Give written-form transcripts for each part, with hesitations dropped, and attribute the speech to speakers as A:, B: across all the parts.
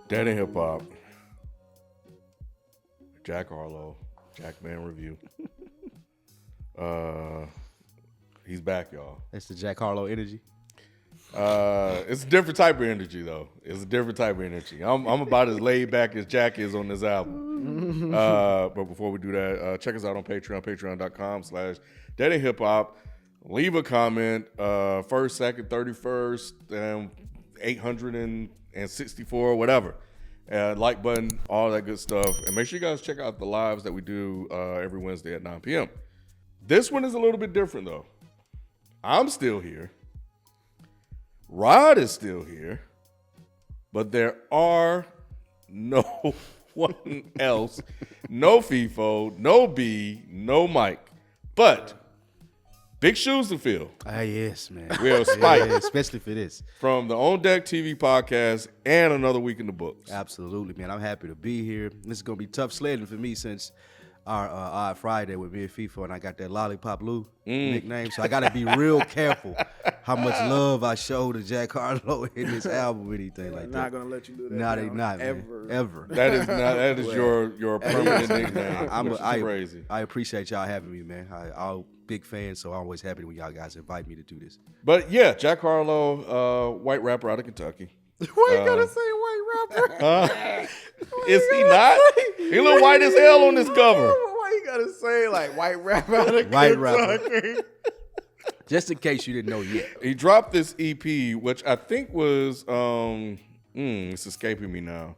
A: Dead in Hip Hop. Jack Harlow. Jackman review. He's back, y'all.
B: That's the Jack Harlow energy.
A: It's a different type of energy, though. It's a different type of energy. I'm about as laid back as Jack is on this album. But before we do that, check us out on Patreon, patreon.com/deadandhiphop. Leave a comment, first, second, 31st, 864, whatever. Like button, all that good stuff. And make sure you guys check out the lives that we do every Wednesday at 9 p.m. This one is a little bit different, though. I'm still here. Rod is still here. But there are no one else. No Feefo, no B, no Myke. But big shoes to fill.
B: Yes, man.
A: We have Spike.
B: Yeah, especially for this.
A: From the On Deck TV podcast and Another Week in the Books.
B: Absolutely, man. I'm happy to be here. This is going to be tough sledding for me since our Odd Friday with me and Feefo, and I got that Lollipop Lou nickname, so I got to be real careful how much love I show to Jack Harlow in this album or anything like that.
C: Not going to let you do that.
B: No, they not,
C: ever.
B: Man. Ever.
A: That is your permanent nickname.
B: I'm
A: crazy.
B: I appreciate y'all having me, man. I'm a big fan, so I'm always happy when y'all guys invite me to do this.
A: But yeah, Jack Harlow, white rapper out of Kentucky.
C: Why you gotta say white rapper?
A: Is he not? He look white as hell on this cover.
C: Why you gotta say like white rapper out of
B: White
C: Kentucky?
B: rapper. Just in case you didn't know yet.
A: He dropped this EP, which I think was, it's escaping me now,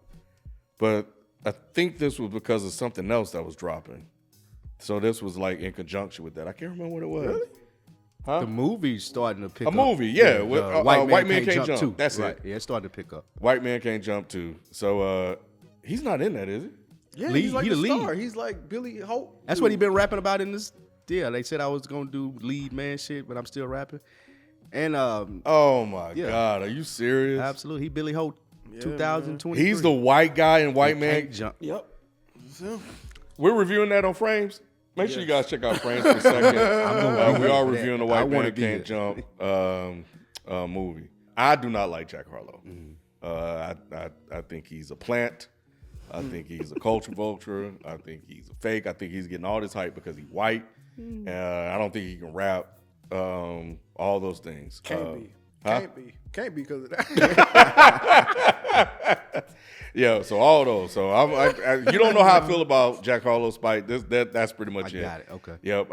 A: but I think this was because of something else that was dropping. So this was like in conjunction with that. I can't remember what it was.
C: Really?
A: Huh?
B: The movie's starting to pick up.
A: A movie, yeah. White Man Can't Jump.
B: Too.
A: That's
B: right.
A: it.
B: Yeah, it's starting to pick up.
A: White Man Can't Jump too. So he's not in that, is he?
C: Yeah,
B: Lead-
C: he's like
B: he
C: the
B: the lead.
C: star. He's like Billy Hope.
B: That's what he been rapping about in this. Yeah, they said I was gonna do lead man shit, but I'm still rapping. And
A: Oh my God, are you serious?
B: absolutely, he Billy Hope,
C: Yeah,
B: 2020.
A: He's the white guy in White Man.
B: Can't jump.
C: Yep. So,
A: We're reviewing that on Frames. Make sure you guys check out Frames for a second. We are reviewing the
B: I
A: White
B: wanna
A: Man
B: be
A: Can't Jump movie. I do not like Jack Harlow. I think he's a plant. I think he's a culture vulture. I think he's a fake. I think he's getting all this hype because he's white. I don't think he can rap. All those things.
C: can't be.
A: Huh?
C: Can't be because of that.
A: Yeah, so all those. So you don't know how I feel about Jack Harlow, Spike. That's pretty much it.
B: I got it. Okay.
A: Yep.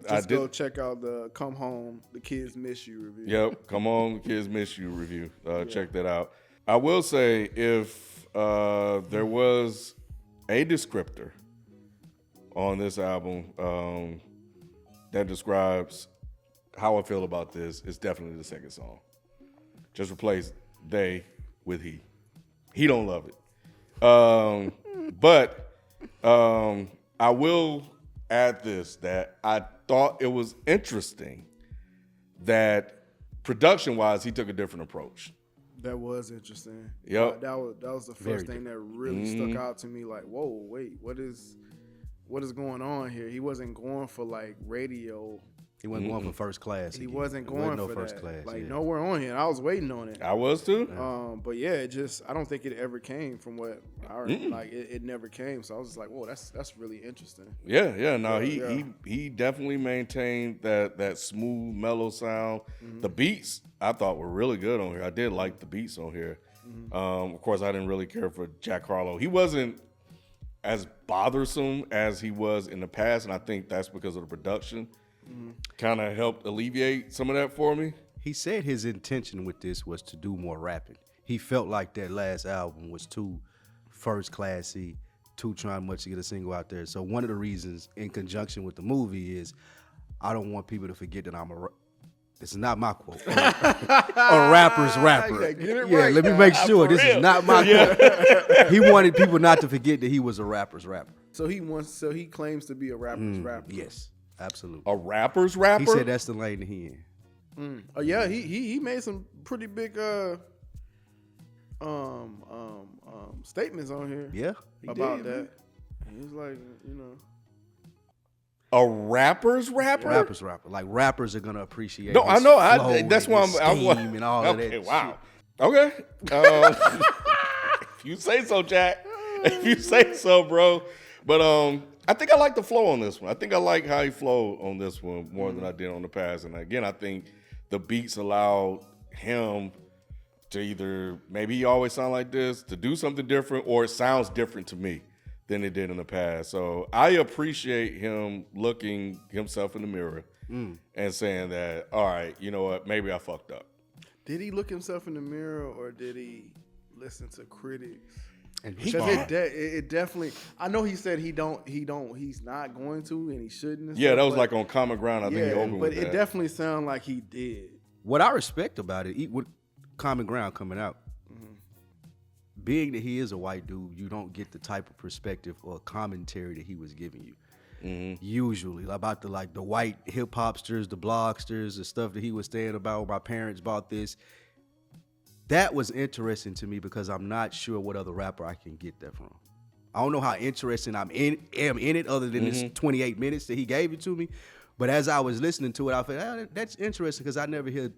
C: Just go check out the Come Home, The Kids Miss You review.
A: Yep. Come on, Kids Miss You review. Check that out. I will say if there was a descriptor on this album that describes how I feel about this, it's definitely the second song. Just replace they with he. He don't love it. But I will add this, that I thought it was interesting that production-wise, he took a different approach.
C: That was interesting.
A: Yep.
C: That was the first thing that really stuck out to me. Like, whoa, wait, what is going on here? He wasn't going for like radio.
B: He wasn't going for first class.
C: He wasn't going
B: no
C: for
B: first
C: that.
B: class.
C: Like
B: yeah.
C: nowhere on here. I was waiting on it.
A: I was too.
C: But yeah, it just I don't think it ever came from what I heard. Like it never came. So I was just like, whoa, that's really interesting.
A: Yeah. No, he definitely maintained that smooth, mellow sound. The beats I thought were really good on here. I did like the beats on here. Of course, I didn't really care for Jack Harlow. He wasn't as bothersome as he was in the past, and I think that's because of the production. Kind of helped alleviate some of that for me.
B: He said his intention with this was to do more rapping. He felt like that last album was too first classy, too trying much to get a single out there. So one of the reasons, in conjunction with the movie, is I don't want people to forget that I'm a. This is not my quote. A rapper's rapper. Let me make sure this is not my quote. He wanted people not to forget that he was a rapper's rapper.
C: So he claims to be a rapper's rapper.
B: Yes, absolutely.
A: A rapper's rapper?
B: He said that's the lane that he in.
C: Oh yeah, he made some pretty big statements on here.
B: Yeah,
C: about that. He was like,
A: a rapper's rapper?
B: Rapper's rapper. Like rappers are gonna appreciate.
A: No, I know. That's why
B: I'm and all of that.
A: Wow. Okay. If you say so, Jack. If you say so, bro. But I think I like the flow on this one. I think I like how he flowed on this one more than I did on the past. And again, I think the beats allowed him to either, maybe he always sound like this, to do something different, or it sounds different to me than it did in the past. So I appreciate him looking himself in the mirror and saying that, all right, you know what, maybe I fucked up.
C: Did he look himself in the mirror, or did he listen to critics?
B: And
C: Because it definitely, I know he said he's not going to, and he shouldn't.
A: Yeah, that was like on Common Ground. I think he opened
C: but
A: with
C: it
A: that.
C: definitely sounded like he did.
B: what I respect about it, with Common Ground coming out, being that he is a white dude, you don't get the type of perspective or commentary that he was giving you. Usually about the white hip hopsters, the blogsters, the stuff that he was saying about my parents bought this. That was interesting to me because I'm not sure what other rapper I can get that from. I don't know how interesting am in it other than this 28 minutes that he gave it to me. But as I was listening to it, I thought, that's interesting because I never hear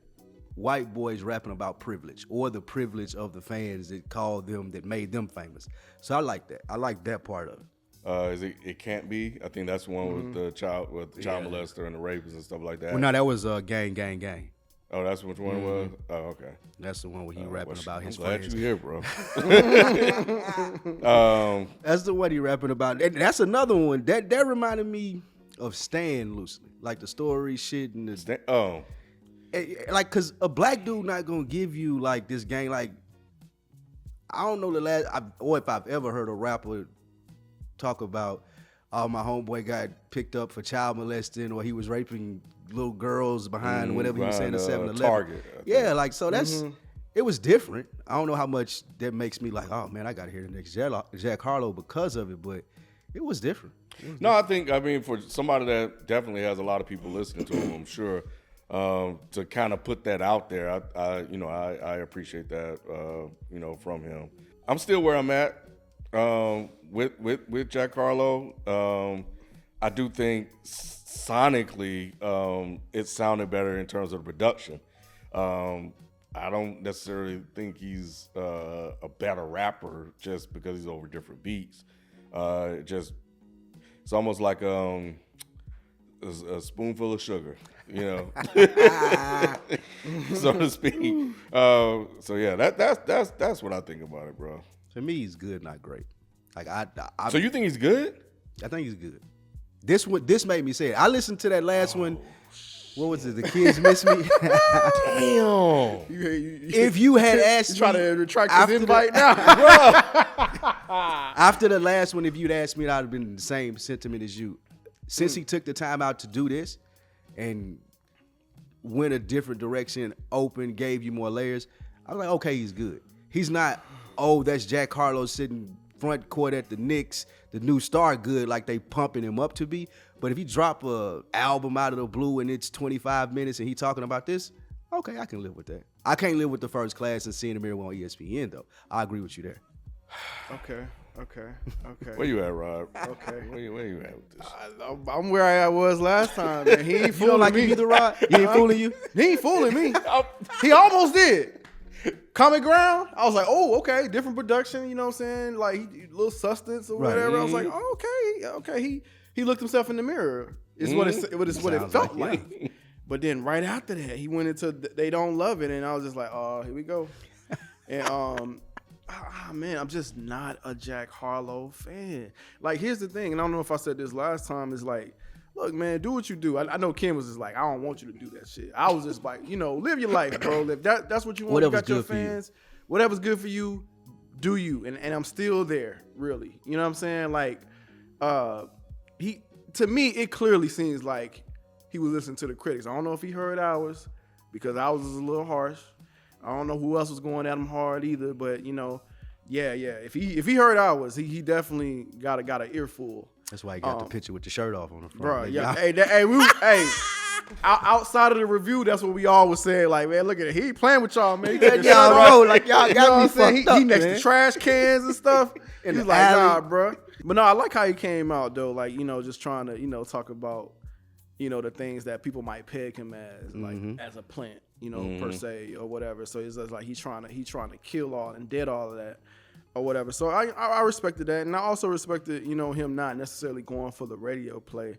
B: white boys rapping about privilege or the privilege of the fans that called them, that made them famous. So I like that. I like that part of it.
A: Is it Can't Be? I think that's the one with the child molester and the rapist and stuff like that.
B: Well, no, that was Gang.
A: Oh, that's which one it was? Oh, okay.
B: That's the one where he rapping about his
A: glad
B: friends.
A: you here, bro.
B: That's the one he rapping about. That's another one. That reminded me of Stan loosely. Like the story shit and the... Like, cause a black dude not gonna give you like this gang. Like, I don't know if I've ever heard a rapper talk about, oh, my homeboy got picked up for child molesting, or he was raping little girls behind whatever he was saying, the 7-Eleven.
A: Target.
B: Yeah, like, so that's, it was different. I don't know how much that makes me like, oh man, I gotta hear the next Jack Harlow because of it, but it was different.
A: No, I mean, for somebody that definitely has a lot of people listening to him, I'm sure, to kind of put that out there, I appreciate that, from him. I'm still where I'm at with Jack Harlow. I do think sonically it sounded better in terms of the production. I don't necessarily think he's a better rapper just because he's over different beats. It's almost like a spoonful of sugar, so to speak. So yeah, that's what I think about it, bro.
B: To me, he's good, not great. Like
A: So you think he's good?
B: I think he's good. This made me say it. I listened to that last one. What was it? The Kids Miss Me.
A: Damn.
B: If you had asked me,
C: try to retract his invite now.
B: After the last one, if you'd asked me, I'd have been the same sentiment as you. Since he took the time out to do this and went a different direction, gave you more layers, I was like, okay, he's good. He's not, that's Jack Harlow sitting front court at the Knicks, the new star good, like they pumping him up to be. But if he drop a album out of the blue and it's 25 minutes and he talking about this, okay, I can live with that. I can't live with the First Class and seeing the mirror on ESPN though. I agree with you there.
C: Okay.
A: Where you at, Rob?
C: Okay.
A: Where you at with this?
C: I'm where I was last time, man. He ain't fooling
B: like
C: me.
B: you either, Rod? He ain't fooling you?
C: He ain't fooling me. He almost did. Common Ground, I was like, okay, different production, you know what I'm saying? Like, little substance or whatever. I was like, okay. He looked himself in the mirror. Is what it felt like. But then right after that, he went into They Don't Love It, and I was just like, here we go. And man, I'm just not a Jack Harlow fan. Like, here's the thing, and I don't know if I said this last time, is like, look, man, do what you do. I know Kim was just like, I don't want you to do that shit. I was just like, live your life, bro. That's what you want. You got your fans. Whatever's good for you, do you. And I'm still there, really. You know what I'm saying? Like, to me, it clearly seems like he was listening to the critics. I don't know if he heard ours, because ours was a little harsh. I don't know who else was going at him hard either, but yeah. If he heard ours, he definitely got an earful.
B: That's why he got the picture with the shirt off on the front.
C: Bro, yeah. Outside of the review, that's what we always say. Like, man, look at it. He ain't playing with y'all, man.
B: Y'all like y'all got me fucked up,
C: He next
B: man.
C: to trash cans and stuff.
B: In
C: He's
B: the
C: like,
B: alley.
C: nah, bro. But no, I like how he came out though. Like, just trying to, talk about, the things that people might peg him as, like as a plant, per se or whatever. So it's just like he's trying to kill all and dead all of that. or whatever. So I respected that, and I also respected, you know, him not necessarily going for the radio play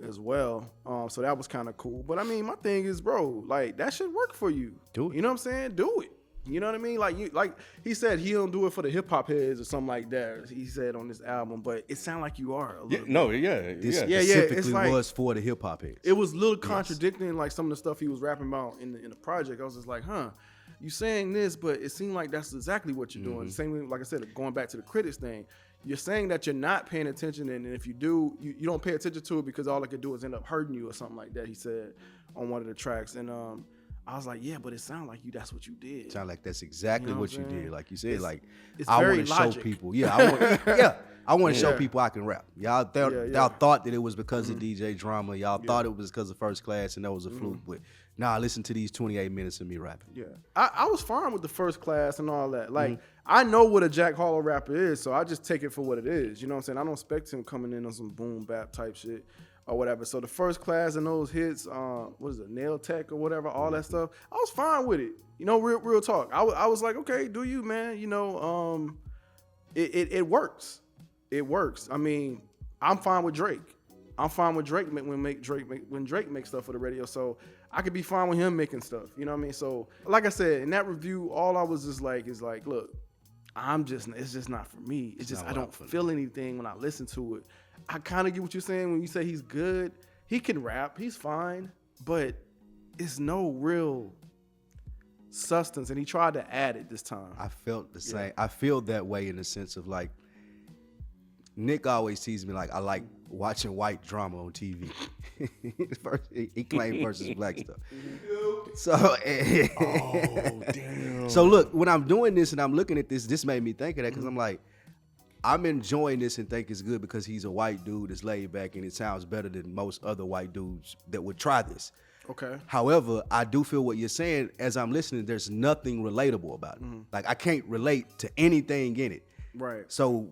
C: as well. So that was kind of cool. But I mean, my thing is, bro, like that should work for you.
B: Do it.
C: You know what I'm saying? Do it. You know what I mean? Like he said, he don't do it for the hip hop heads or something like that. He said on this album, but it sounded like you are a little.
B: This
C: Yeah,
B: specifically
C: it's like,
B: was for the hip hop heads.
C: It was a little contradicting, like some of the stuff he was rapping about in the project. I was just like, you saying this, but it seemed like that's exactly what you're doing. Same way, like I said, going back to the critics thing. You're saying that you're not paying attention, and if you do, you don't pay attention to it because all it could do is end up hurting you or something like that, he said on one of the tracks. And I was like, yeah, but it sounded like that's what you did.
B: Sound like that's exactly
C: You know
B: what
C: what
B: you
C: I'm saying?
B: did. Like you said,
C: it's
B: I
C: very
B: want to show
C: logic.
B: people. Yeah, I want to show people I can rap. Y'all thought that it was because of DJ Drama. Y'all thought it was because of First Class and that was a fluke. But nah, listen to these 28 minutes of me rapping.
C: Yeah, I was fine with the First Class and all that. Like, I know what a Jack Harlow rapper is, so I just take it for what it is. You know what I'm saying? I don't expect him coming in on some boom bap type shit or whatever. So the First Class and those hits, what is it, Nail Tech or whatever, all that stuff, I was fine with it. You know, real talk. I was like, okay, do you, man? You know, it works. It works. I mean, I'm fine with Drake. I'm fine with Drake when Drake makes stuff for the radio. So I could be fine with him making stuff. You know what I mean? So like I said, in that review, all I was just like is like, look, it's just not for me. It's just I don't feel anything when I listen to it. I kind of get what you're saying when you say he's good. He can rap. He's fine. But it's no real substance. And he tried to add it this time.
B: I felt the same. I feel that way in the sense of like, Nick always teases me like I like watching white drama on TV. He claimed versus black stuff. So,
A: Damn.
B: so look, when I'm doing this and I'm looking at this made me think of that because I'm like, I'm enjoying this and think it's good because he's a white dude that's laid back and it sounds better than most other white dudes that would try this.
C: Okay.
B: However, I do feel what you're saying as I'm listening, there's nothing relatable about it. Like I can't relate to anything in it.
C: Right.
B: So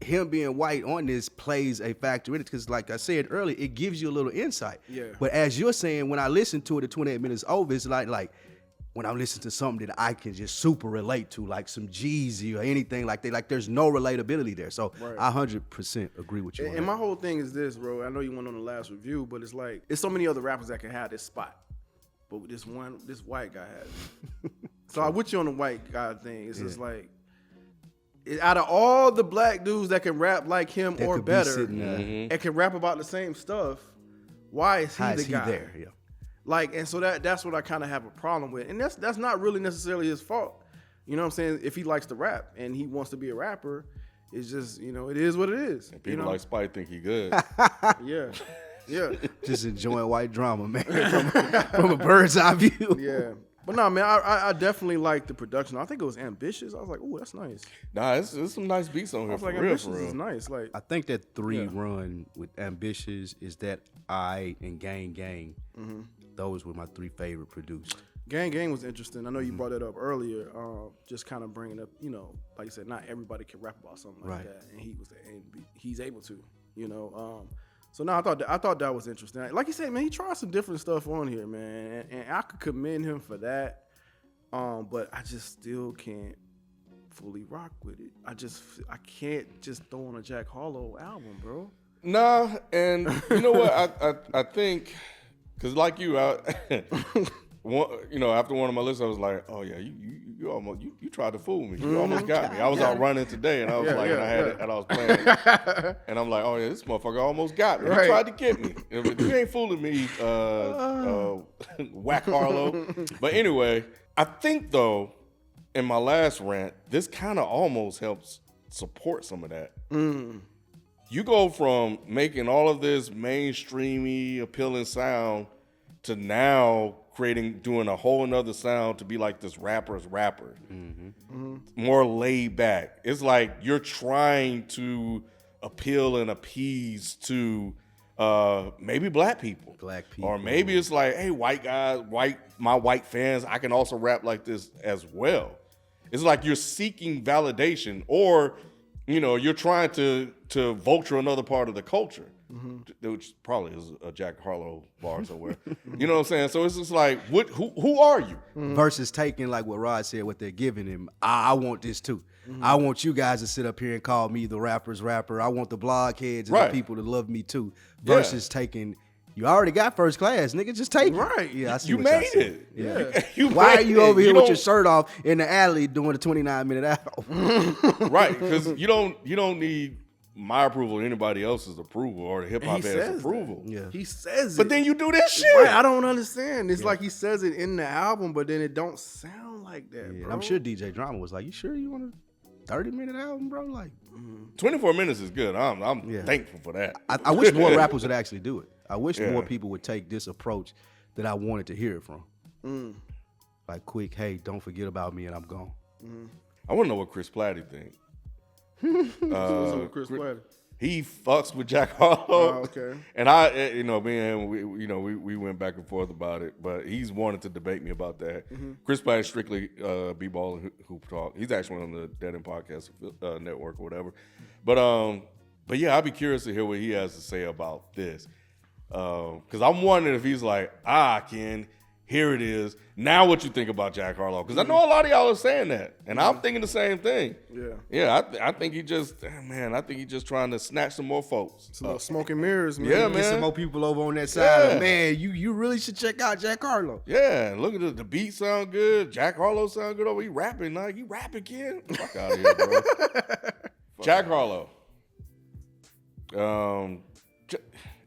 B: him being white on this plays a factor in it because like I said earlier, it gives you a little insight.
C: Yeah.
B: But as you're saying, when I listen to it, the 28 minutes over, it's like when I'm listening to something that I can just super relate to, like some Jeezy or anything like that, like there's no relatability there. So
C: Right.
B: I 100% agree with you on
C: And
B: that.
C: my whole thing is this, bro. I know you went on the last review, but it's like it's so many other rappers that can have this spot, but this white guy has it. So I'm with you on the white guy thing. It's just like out of all the black dudes that can rap like him
B: That
C: or
B: could be
C: better
B: sitting there.
C: and can rap about the same stuff, why is he
B: How
C: the
B: is he
C: guy?
B: there? Yeah.
C: Like, and so that's what I kind of have a problem with. And that's not really necessarily his fault. You know what I'm saying? If he likes to rap and he wants to be a rapper, it's just, you know, it is what it is.
A: And people
C: you know?
A: like Spike think he good.
C: Yeah. Yeah.
B: Just enjoying white drama, man, from a bird's eye view.
C: Yeah. But no, man, I definitely like the production. I think it was ambitious. I was like, oh, that's nice.
A: Nah, it's some nice beats on
C: I
A: here
C: was
A: for
C: like,
A: real,
C: ambitious
A: for real.
C: is nice. Like,
B: I think that three
C: Yeah.
B: run with Ambitious is that I and Gang Gang. Those were my three favorite produced.
C: Gang was interesting. I know you brought that up earlier. Just kind of bringing up, you know, like you said, not everybody can rap about something like
B: Right.
C: that, and he's able to, you know. So no, I thought that was interesting. Like you said, man, he tried some different stuff on here, man, and I could commend him for that. But I just still can't fully rock with it. I can't just throw on a Jack Harlow album, bro.
A: Nah, and you know what? I think, because like you, you know, after one of my lists, I was like, oh yeah, you almost you tried to fool me. You almost got me. I was out running today, and I was and I had it, and I was playing, and I'm like, oh yeah, this motherfucker almost got me.
C: Right.
A: He tried to get me. If you ain't fooling me, whack Harlow. But anyway, I think though, in my last rant, this kind of almost helps support some of that. You go from making all of this mainstreamy, appealing sound to now doing a whole nother sound to be like this rapper's rapper. More laid back. It's like you're trying to appeal and appease to maybe black people. Or maybe it's like, hey, white guys, my white fans, I can also rap like this as well. It's like you're seeking validation, or you know, you're trying to vulture another part of the culture. which probably is a Jack Harlow bar somewhere. You know what I'm saying? So it's just like, who are you?
B: Versus taking like what Rod said, what they're giving him. I want this too. I want you guys to sit up here and call me the rapper's rapper. I want the blog heads and the people to love me too. Versus taking, you already got first class, nigga. Just take it.
C: Right.
B: Yeah, I see
A: You
B: what y'all
A: made
B: said.
A: it.
B: Yeah. Why are you over here with your shirt off in the alley doing a 29-minute album?
A: Right, because you don't need my approval or anybody else's approval or the hip hop head's approval.
B: Yeah.
C: He says it.
A: But then you do this shit.
C: Right, I don't understand. It's like he says it in the album, but then it don't sound like that,
B: Yeah,
C: bro.
B: I'm sure DJ Drama was like, you sure you want a 30-minute album, bro? Like,
A: 24 minutes is good. I'm thankful for that.
B: I wish more rappers would actually do it. I wish more people would take this approach that I wanted to hear it from. Like, quick, hey, don't forget about me and I'm gone.
A: I want to know what Chris Platty think.
C: What's up with Chris Platty?
A: He fucks with Jack Harlow.
C: Oh, okay.
A: And I, me and we went back and forth about it, but he's wanted to debate me about that. Chris Platty strictly b-ball and hoop talk. He's actually on the Dead End Podcast Network or whatever. But yeah, I'd be curious to hear what he has to say about this. Because I'm wondering if he's like, Ken, here it is. Now what you think about Jack Harlow? Because I know a lot of y'all are saying that. And I'm thinking the same thing. Yeah, I think he just trying to snatch some more folks.
C: Some little smoke and mirrors, man.
A: Yeah,
B: Get
A: man.
B: some more people over on that side. Man, you really should check out Jack Harlow.
A: Yeah, look at the beat sound good. Jack Harlow sound good over. He rapping now. You rapping, kid? Fuck out of here, bro. Jack Harlow.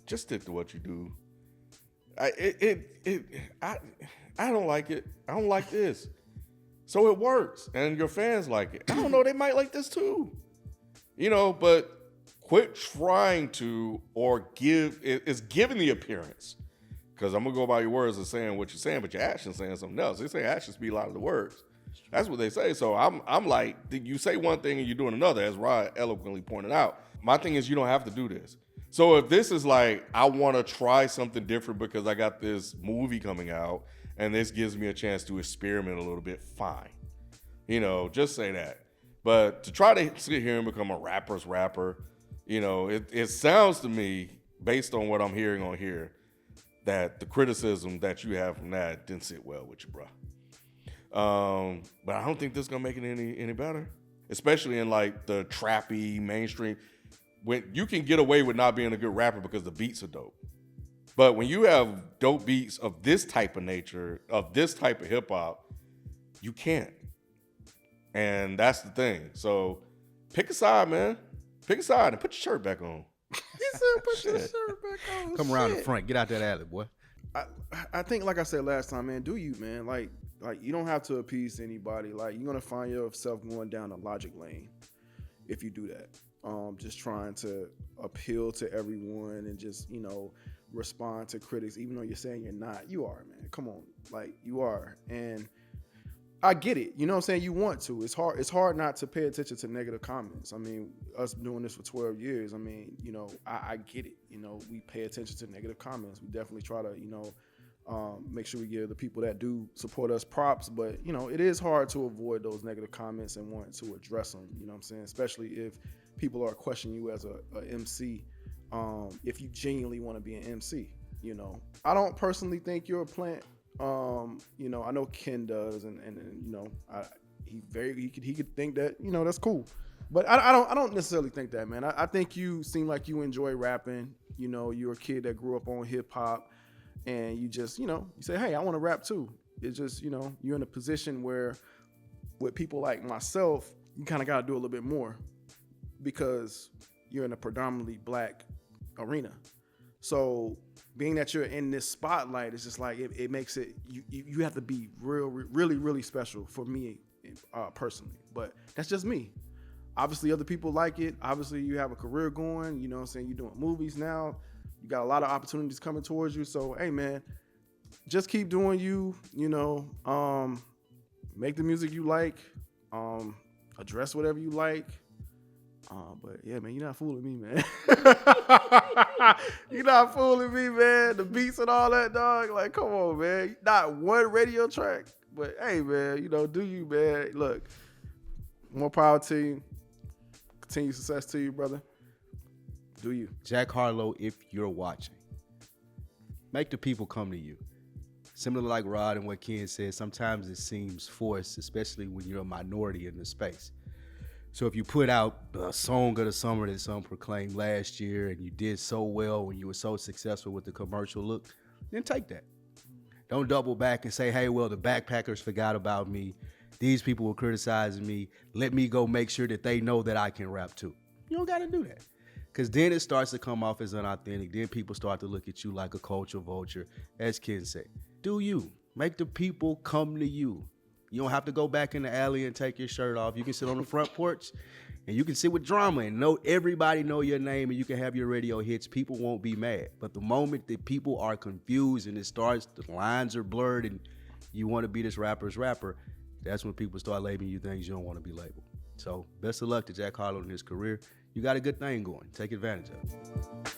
A: Just stick to what you do. I don't like it. I don't like this. So it works, and your fans like it. I don't know. They might like this too. But quit trying to it's giving the appearance. Because I'm gonna go by your words and saying what you're saying, but your actions saying something else. They say actions speak louder than words. That's what they say. So I'm like, you say one thing and you're doing another, as Rod eloquently pointed out. My thing is, you don't have to do this. So if this is like, I want to try something different because I got this movie coming out and this gives me a chance to experiment a little bit, fine. Just say that. But to try to sit here and become a rapper's rapper, it sounds to me, based on what I'm hearing on here, that the criticism that you have from that didn't sit well with you, bro. But I don't think this is going to make it any better, especially in like the trappy mainstream. When you can get away with not being a good rapper because the beats are dope. But when you have dope beats of this type of nature, of this type of hip hop, you can't. And that's the thing. So pick a side, man. Pick a side and put your shirt back on.
C: He said put your shirt back on.
B: Come around the front. Get out that alley, boy.
C: I think, like I said last time, man, do you, man. Like you don't have to appease anybody. Like, you're going to find yourself going down a logic lane if you do that. Just trying to appeal to everyone and just, respond to critics, even though you're saying you're not. You are, man. Come on. Like, you are. And I get it. You know what I'm saying? You want to. It's hard not to pay attention to negative comments. I mean, us doing this for 12 years, I mean, I get it. We pay attention to negative comments. We definitely try to, make sure we give the people that do support us props. But, it is hard to avoid those negative comments and want to address them. You know what I'm saying? Especially if people are questioning you as a MC, if you genuinely want to be an MC. I don't personally think you're a plant. I know Ken does, and he could think that, that's cool. But I don't necessarily think that, man. I think you seem like you enjoy rapping. You're a kid that grew up on hip hop, and you just, you say, hey, I want to rap too. It's just, you're in a position where with people like myself, you kind of got to do a little bit more, because you're in a predominantly black arena. So being that you're in this spotlight, it's just like, it makes it, you have to be really, really special for me personally. But that's just me. Obviously other people like it. Obviously you have a career going, you know what I'm saying? You're doing movies now. You got a lot of opportunities coming towards you. So, hey man, just keep doing you, make the music you like, address whatever you like. But yeah, man, you're not fooling me, man. You're not fooling me, man. The beats and all that, dog. Like, come on, man. Not one radio track. But hey, man, do you, man. Look, more power to you. Continued success to you, brother. Do you?
B: Jack Harlow, if you're watching, make the people come to you. Similar like Rod and what Ken said, sometimes it seems forced, especially when you're a minority in the space. So if you put out a song of the summer that some proclaimed last year and you did so well when you were so successful with the commercial look, then take that. Don't double back and say, hey, well, the backpackers forgot about me. These people were criticizing me. Let me go make sure that they know that I can rap too. You don't got to do that. Because then it starts to come off as unauthentic. Then people start to look at you like a culture vulture. As Ken said, do you. Make the people come to you. You don't have to go back in the alley and take your shirt off. You can sit on the front porch and you can sit with drama and know everybody know your name and you can have your radio hits. People won't be mad. But the moment that people are confused and the lines are blurred and you want to be this rapper's rapper, that's when people start labeling you things you don't want to be labeled. So best of luck to Jack Harlow in his career. You got a good thing going. Take advantage of it.